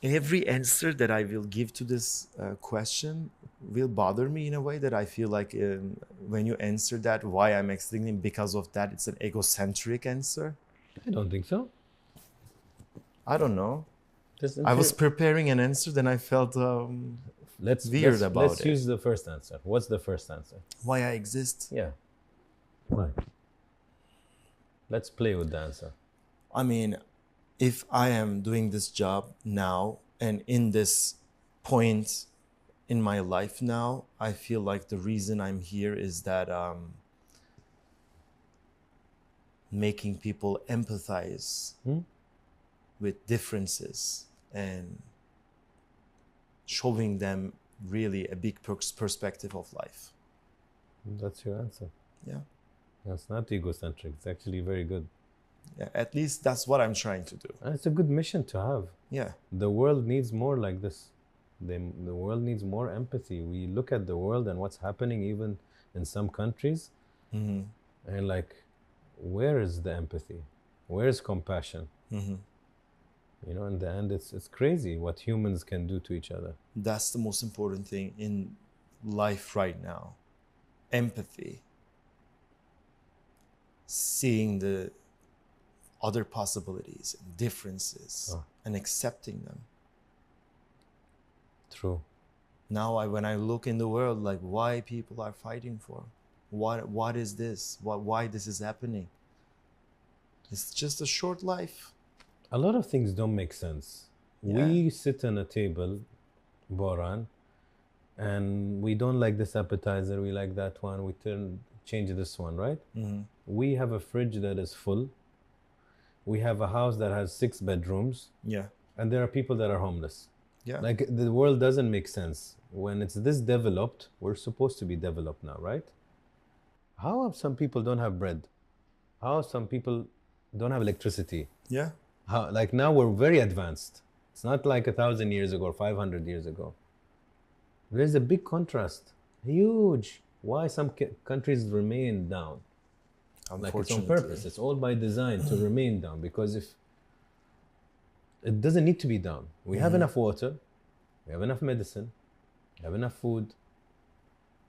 Every answer that I will give to this question will bother me in a way that I feel like when you answer that, why I'm exiting because of that, it's an egocentric answer. I don't think so. I don't know. I was preparing an answer, then I felt let's use the first answer. What's the first answer? Why I exist? Yeah. Why? Let's play with the answer. I mean, if I am doing this job now and in this point in my life now, I feel like the reason I'm here is that making people empathize with differences and showing them really a big perspective of life. That's your answer. Yeah. That's not egocentric. It's actually very good. Yeah, at least that's what I'm trying to do. And it's a good mission to have. Yeah. The world needs more like this. The world needs more empathy. We look at the world and what's happening even in some countries, and like, where is the empathy? Where is compassion? You know, in the end, it's crazy what humans can do to each other. That's the most important thing in life right now. Empathy. Seeing the other possibilities and differences and accepting them. True. Now when I look in the world, like why people are fighting for, what is this? Why this is happening? It's just a short life. A lot of things don't make sense. Yeah. We sit on a table, Boran, and we don't like this appetizer, we like that one, we change this one, right? We have a fridge that is full. We have a house that has 6 bedrooms. Yeah. And there are people that are homeless. Yeah. Like, the world doesn't make sense. When it's this developed, we're supposed to be developed now, right? How some people don't have bread? How some people don't have electricity? Yeah. How, like, now we're very advanced. It's not like 1,000 years ago or 500 years ago. There's a big contrast, huge. Why some countries remain down? Like, it's on purpose. It's all by design to remain down, because if it doesn't need to be down. We have enough water, we have enough medicine, we have enough food.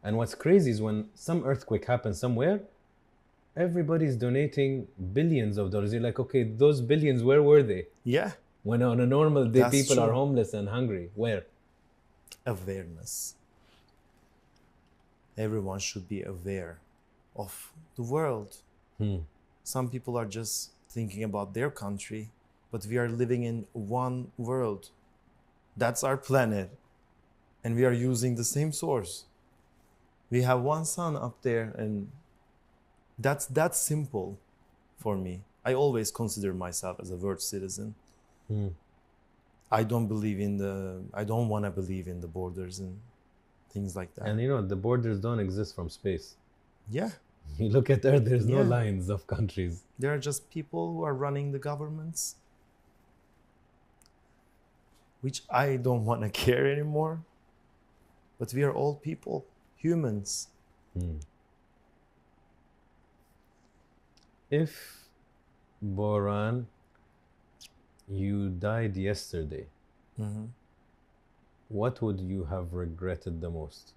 And what's crazy is when some earthquake happens somewhere, everybody's donating billions of dollars. You're like, okay, those billions, where were they? Yeah. When on a normal day, That's people true. are homeless and hungry. Where? Awareness. Everyone should be aware of the world. Some people are just thinking about their country, but we are living in one world. That's our planet. And we are using the same source. We have one son up there, and that's simple for me. I always consider myself as a world citizen. I don't want to believe in the borders and things like that. And you know, the borders don't exist from space. Yeah. You look at Earth, there's no Yeah. lines of countries. There are just people who are running the governments, which I don't want to care anymore. But we are all people, humans. If, Boran, you died yesterday, what would you have regretted the most?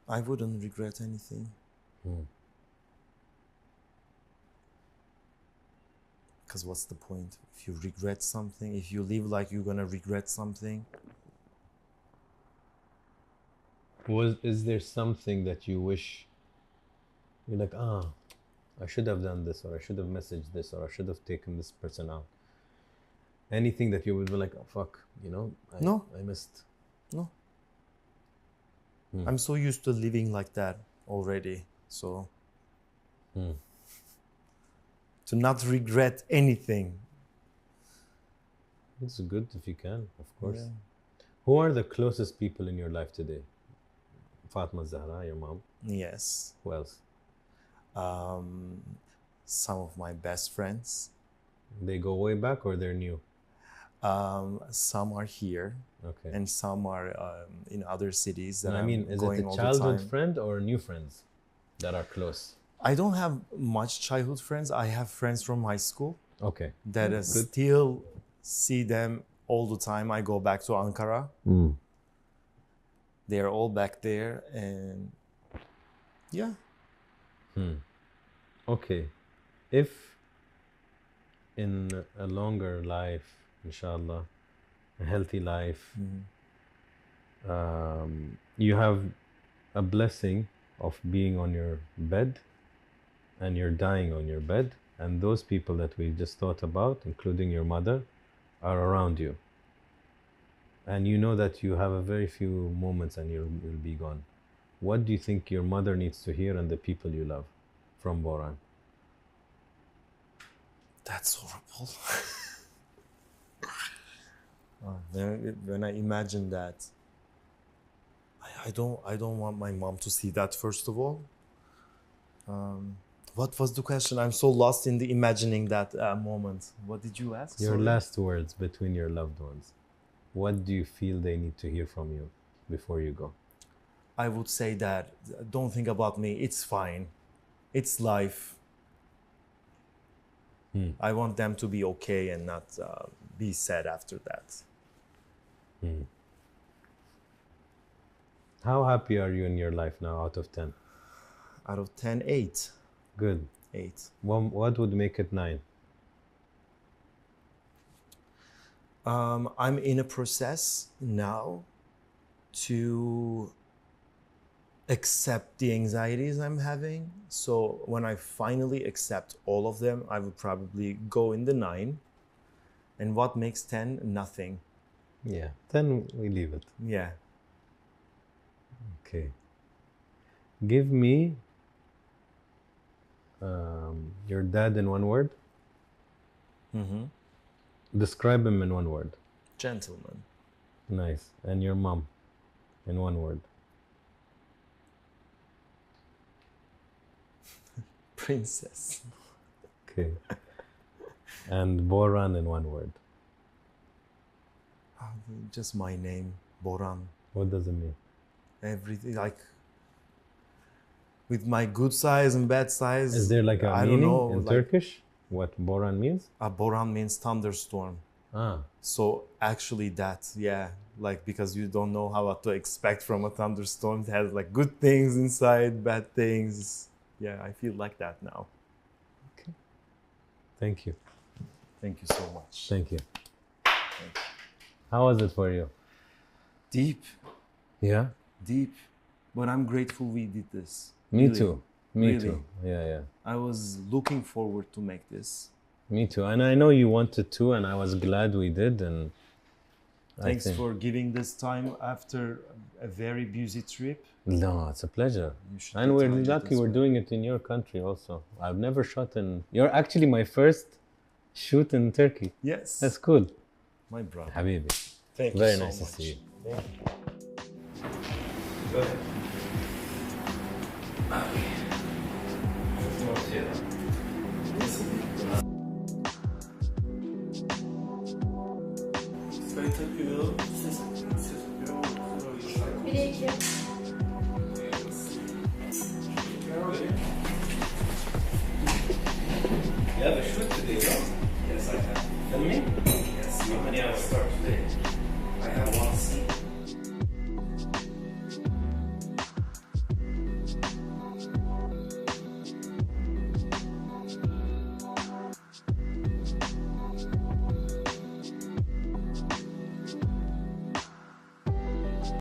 I wouldn't regret anything. Because what's the point? If you regret something, if you live like you're gonna regret something. Is there something that you wish, you're like, I should have done this, or I should have messaged this, or I should have taken this person out? Anything that you would be like, oh, fuck, you know, No. I missed. No. I'm so used to living like that already. So to not regret anything. It's good if you can, of course. Yeah. Who are the closest people in your life today? Fatma Zahra, your mom. Yes. Who else? Some of my best friends. They go way back or they're new? Some are here. Okay. And some are in other cities that I mean, is it a all childhood the time. friend or new friends that are close? I don't have much childhood friends. I have friends from high school Okay. that I still see them all the time. I go back to Ankara. They are all back there, and yeah. Okay. If in a longer life, inshallah, a healthy life, you have a blessing of being on your bed and you're dying on your bed, and those people that we just thought about, including your mother, are around you. And you know that you have a very few moments and you'll be gone. What do you think your mother needs to hear and the people you love from Boran? That's horrible. When I imagine that, I don't want my mom to see that, first of all. What was the question? I'm so lost in the imagining that moment. What did you ask? Your Sorry. last words between your loved ones. What do you feel they need to hear from you before you go? I would say that don't think about me. It's fine. It's life. I want them to be okay and not be sad after that. How happy are you in your life now out of 10? Out of 10, 8. Good. 8. What would make it 9? I'm in a process now to accept the anxieties I'm having. So when I finally accept all of them, I will probably go in the 9. And what makes 10? Nothing. Yeah, 10 we leave it. Yeah. Okay. Give me your dad in one word. Describe him in one word. Gentleman. Nice. And your mom in one word. Princess. Okay. And Boran in one word. Just my name, Boran. What does it mean? Everything, like with my good size and bad size. Is there like a I meaning don't know, in like, Turkish? What Boran means? Boran means thunderstorm. Ah. So actually that, yeah, like because you don't know how to expect from a thunderstorm. It has like good things inside, bad things. Yeah, I feel like that now. Okay. Thank you. Thank you so much. Thank you. How was it for you? Deep, Yeah? deep. But I'm grateful we did this. Me Really. too. Me Really. too. Yeah, yeah. I was looking forward to make this. Me too. And I know you wanted to, and I was glad we did. And Thanks for giving this time after a very busy trip. No, it's a pleasure. And we're lucky we're doing it in your country also. I've never shot in... You're actually my first shoot in Turkey. Yes. That's cool. My brother. Habibi. Thank you Very so nice much. to see you. Thank you. Go ahead. Okay.